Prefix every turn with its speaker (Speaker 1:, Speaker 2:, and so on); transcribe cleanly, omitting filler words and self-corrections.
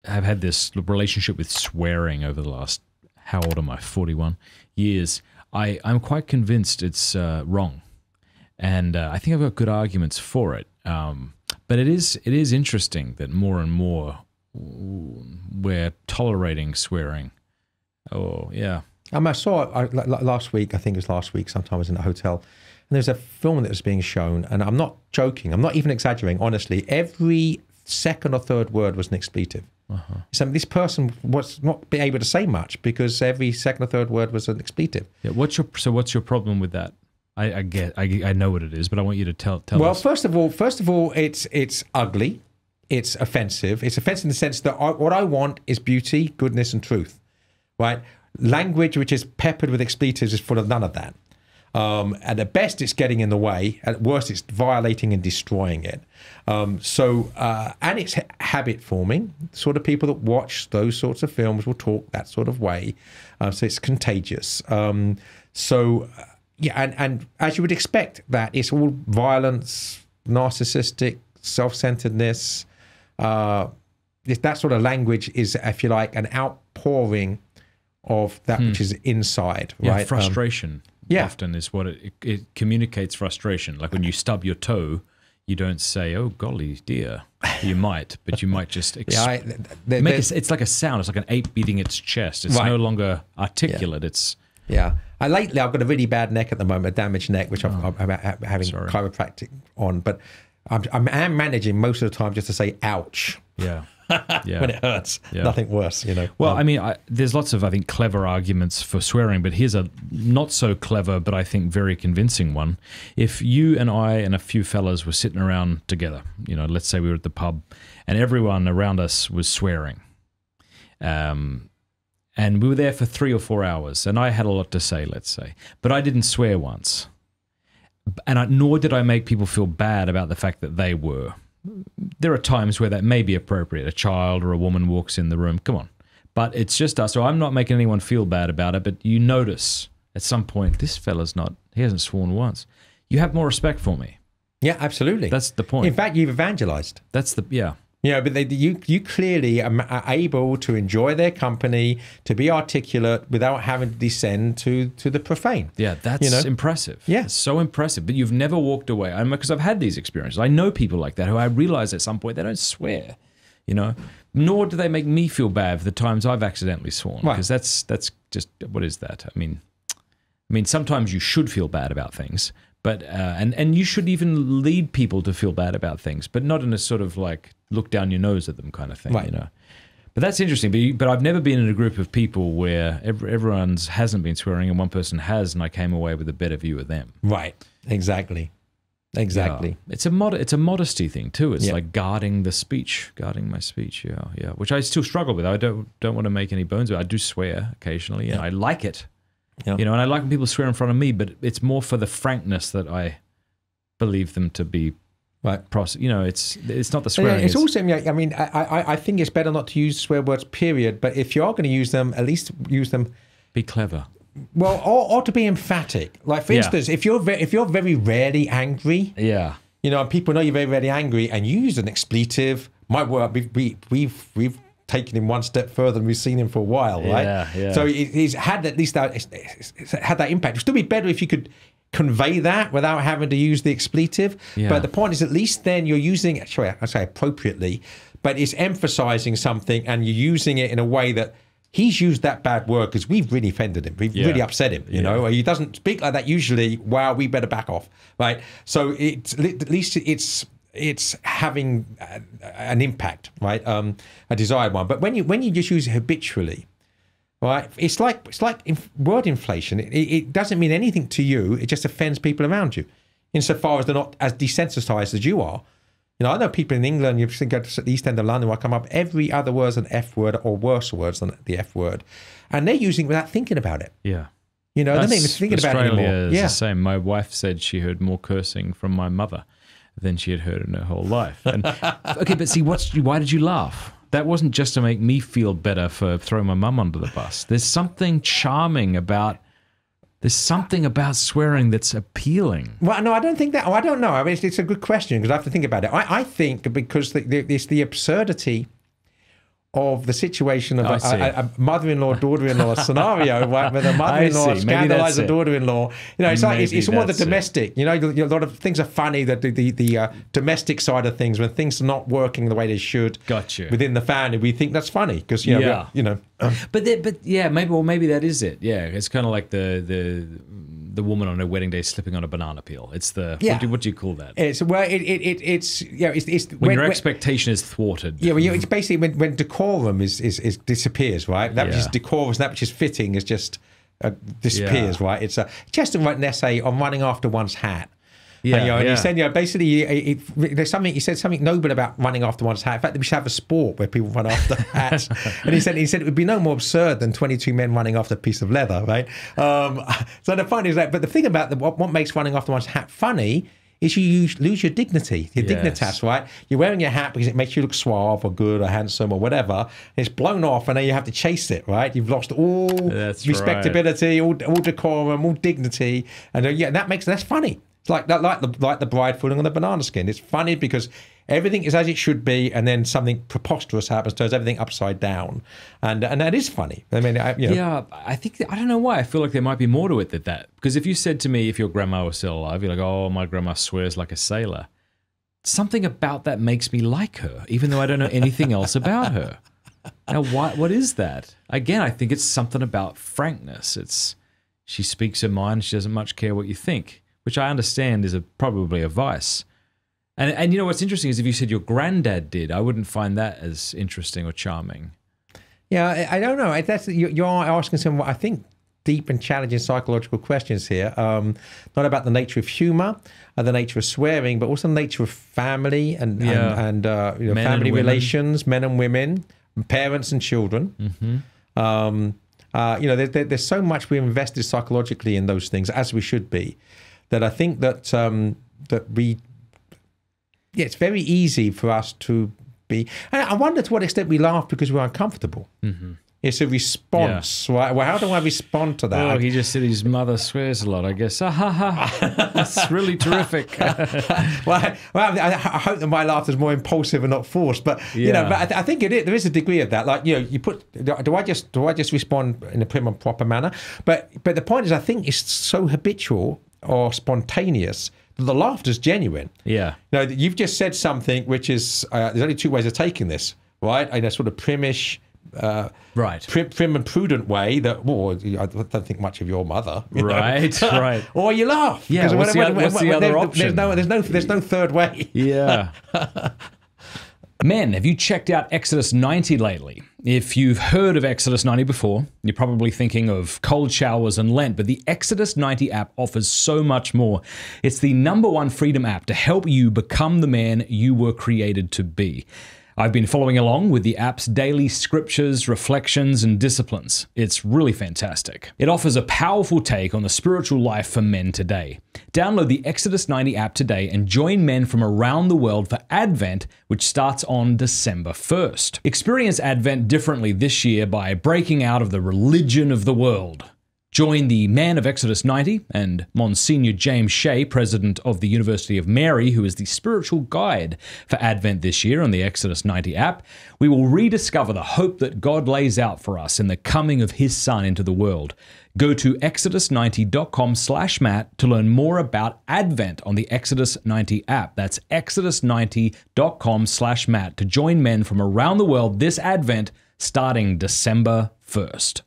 Speaker 1: have had this relationship with swearing over the last, how old am I, 41 years. I'm quite convinced it's wrong. And I think I've got good arguments for it. But it is interesting that more and more we're tolerating swearing. Oh, yeah.
Speaker 2: I saw last week, I think it was last week, sometime I was in a hotel, and there's a film that was being shown, and I'm not joking, I'm not even exaggerating, honestly. Every second or third word was an expletive. So this person was not able to say much because every second or third word was an expletive.
Speaker 1: Yeah. What's your problem with that? I know what it is, but I want you to tell
Speaker 2: well,
Speaker 1: us.
Speaker 2: First of all, it's ugly. It's offensive. It's offensive in the sense that what I want is beauty, goodness, and truth, right? Language which is peppered with expletives is full of none of that. At the best, it's getting in the way. At worst, it's violating and destroying it. And it's habit forming. The sort of people that watch those sorts of films will talk that sort of way. So it's contagious. Yeah, and as you would expect, that it's all violence, narcissistic, self-centeredness. That sort of language is, if you like, an outpouring of that which is inside, right?
Speaker 1: Yeah, frustration often is what it communicates frustration. Like when you stub your toe, you don't say, oh, golly dear. You might, but you might just it's like a sound. It's like an ape beating its chest. It's no longer articulate.
Speaker 2: Yeah. Lately, I've got a really bad neck at the moment, a damaged neck, which I'm having chiropractic on. But I'm managing most of the time just to say, ouch.
Speaker 1: Yeah.
Speaker 2: When it hurts. Yeah. Nothing worse, you know.
Speaker 1: Well, I mean, there's lots of, I think, clever arguments for swearing, but here's a not so clever, but I think very convincing one. If you and I and a few fellas were sitting around together, you know, let's say we were at the pub, and everyone around us was swearing. And we were there for 3 or 4 hours, and I had a lot to say, let's say. But I didn't swear once. And nor did I make people feel bad about the fact that they were. There are times where that may be appropriate. A child or a woman walks in the room. Come on. But it's just us. So I'm not making anyone feel bad about it, but you notice at some point, this fella's he hasn't sworn once. You have more respect for me.
Speaker 2: Yeah, absolutely.
Speaker 1: That's the point.
Speaker 2: In fact, you've evangelized. Yeah, but you clearly are able to enjoy their company, to be articulate without having to descend to the profane.
Speaker 1: Yeah, that's impressive.
Speaker 2: Yeah.
Speaker 1: It's so impressive. But you've never walked away. Because I've had these experiences. I know people like that who I realize at some point they don't swear, you know, nor do they make me feel bad for the times I've accidentally sworn. Because that's just, what is that? I mean, sometimes you should feel bad about things. But and you should even lead people to feel bad about things, but not in a sort of like look down your nose at them kind of thing, you know. But that's interesting. But I've never been in a group of people where everyone's hasn't been swearing and one person has, and I came away with a better view of them.
Speaker 2: Right. Exactly.
Speaker 1: Yeah. It's a modesty thing too. It's like guarding my speech. Yeah. Which I still struggle with. I don't want to make any bones about it. I do swear occasionally, and I like it. Yeah. You know, and I like when people swear in front of me, but it's more for the frankness that I believe them to be. Right. You know, it's not the swearing.
Speaker 2: It's also, I mean, I think it's better not to use swear words, period. But if you are going to use them, at least use them.
Speaker 1: Be clever.
Speaker 2: Well, or to be emphatic. Like, for instance, if you're very rarely angry.
Speaker 1: Yeah.
Speaker 2: You know, and people know you're very rarely angry, and you use an expletive. My word, we've taken him one step further than we've seen him for a while, right?
Speaker 1: Yeah.
Speaker 2: So he's had at least had that impact. It'd still be better if you could convey that without having to use the expletive. Yeah. But the point is, at least then you're using, sorry, I say appropriately, but it's emphasizing something, and you're using it in a way that he's used that bad word because we've really offended him. We've really upset him, you know. He doesn't speak like that usually. Wow, we better back off, right? So at least it's having an impact, right? A desired one. But when you just use it habitually, right? It's like word inflation. It doesn't mean anything to you. It just offends people around you, insofar as they're not as desensitized as you are. You know, I know people in England. You think at the East End of London, where I come up, every other word's an F word or worse words than the F word, and they're using it without thinking about it.
Speaker 1: Yeah.
Speaker 2: You know, they're not even thinking about it anymore.
Speaker 1: Australia is the same. My wife said she heard more cursing from my mother than she had heard in her whole life. And okay, but see, why did you laugh? That wasn't just to make me feel better for throwing my mum under the bus. There's something charming about. There's something about swearing that's appealing.
Speaker 2: Well, no, I don't think that. Oh, I don't know. I mean, it's a good question because I have to think about it. I think because it's the absurdity of the situation of
Speaker 1: I see.
Speaker 2: a mother-in-law, daughter-in-law scenario, right, where the mother-in-law
Speaker 1: I see. Maybe
Speaker 2: scandalizes
Speaker 1: that's
Speaker 2: the
Speaker 1: it.
Speaker 2: daughter-in-law. You know, it's like
Speaker 1: Maybe
Speaker 2: it's more the
Speaker 1: that's it.
Speaker 2: domestic. You know, a lot of things are funny. That the domestic side of things, when things are not working the way they should,
Speaker 1: Gotcha.
Speaker 2: within the family, we think that's funny because
Speaker 1: Yeah.
Speaker 2: But
Speaker 1: Yeah, maybe that is it. Yeah, it's kind of like the woman on her wedding day slipping on a banana peel. It's the what do you call that?
Speaker 2: it's it's
Speaker 1: When your expectation is thwarted.
Speaker 2: Yeah, well, it's basically when decorum is disappears, right? That which is decorous, that which is fitting is just disappears, right? It's just to write an essay on running after one's hat.
Speaker 1: Yeah,
Speaker 2: And he said, basically, there's something. He said something noble about running after one's hat. In fact, we should have a sport where people run after hats. And he said it would be no more absurd than 22 men running after a piece of leather, right? So the point is that, but the thing about what makes running after one's hat funny is you lose your dignity, your dignitas, right? You're wearing your hat because it makes you look suave or good or handsome or whatever. And it's blown off, and then you have to chase it, right? You've lost all respectability, all decorum, all dignity, and that's funny. It's like the bride falling on the banana skin. It's funny because everything is as it should be, and then something preposterous happens, turns everything upside down, and that is funny. I mean,
Speaker 1: Yeah, I don't know why. I feel like there might be more to it than that. Because if you said to me, if your grandma was still alive, you're like, oh, my grandma swears like a sailor. Something about that makes me like her, even though I don't know anything else about her. Now, what is that? Again, I think it's something about frankness. She speaks her mind. She doesn't much care what you think, which I understand is probably a vice. And you know what's interesting is if you said your granddad did, I wouldn't find that as interesting or charming.
Speaker 2: Yeah, I don't know. You're asking some, I think, deep and challenging psychological questions here. Not about the nature of humor, the nature of swearing, but also the nature of family and family relations, men and women, parents and children.
Speaker 1: Mm-hmm.
Speaker 2: There's so much we're invested psychologically in those things, as we should be, that I think that it's very easy for us to be. And I wonder to what extent we laugh because we're uncomfortable.
Speaker 1: Mm-hmm.
Speaker 2: It's a response, right? Well, how do I respond to that?
Speaker 1: Oh, he just said his mother swears a lot, I guess. That's really terrific.
Speaker 2: I hope that my laughter is more impulsive and not forced. But but I think there is a degree of that. Like, do I just respond in a prim and proper manner? But the point is, I think it's so habitual or spontaneous that the laughter is genuine.
Speaker 1: Yeah.
Speaker 2: You've just said something which is there's only two ways of taking this, right? In a sort of primish. Prim and prudent way that, I don't think much of your mother.
Speaker 1: Right.
Speaker 2: Or you laugh.
Speaker 1: Yeah, what's the other option?
Speaker 2: There's no third way.
Speaker 1: Yeah. Men, have you checked out Exodus 90 lately? If you've heard of Exodus 90 before, you're probably thinking of cold showers and Lent, but the Exodus 90 app offers so much more. It's the #1 freedom app to help you become the man you were created to be. I've been following along with the app's daily scriptures, reflections, and disciplines. It's really fantastic. It offers a powerful take on the spiritual life for men today. Download the Exodus 90 app today and join men from around the world for Advent, which starts on December 1st. Experience Advent differently this year by breaking out of the religion of the world. Join the man of Exodus 90 and Monsignor James Shea, president of the University of Mary, who is the spiritual guide for Advent this year on the Exodus 90 app. We will rediscover the hope that God lays out for us in the coming of his son into the world. Go to exodus90.com/Matt to learn more about Advent on the Exodus 90 app. That's exodus90.com/Matt to join men from around the world this Advent starting December 1st.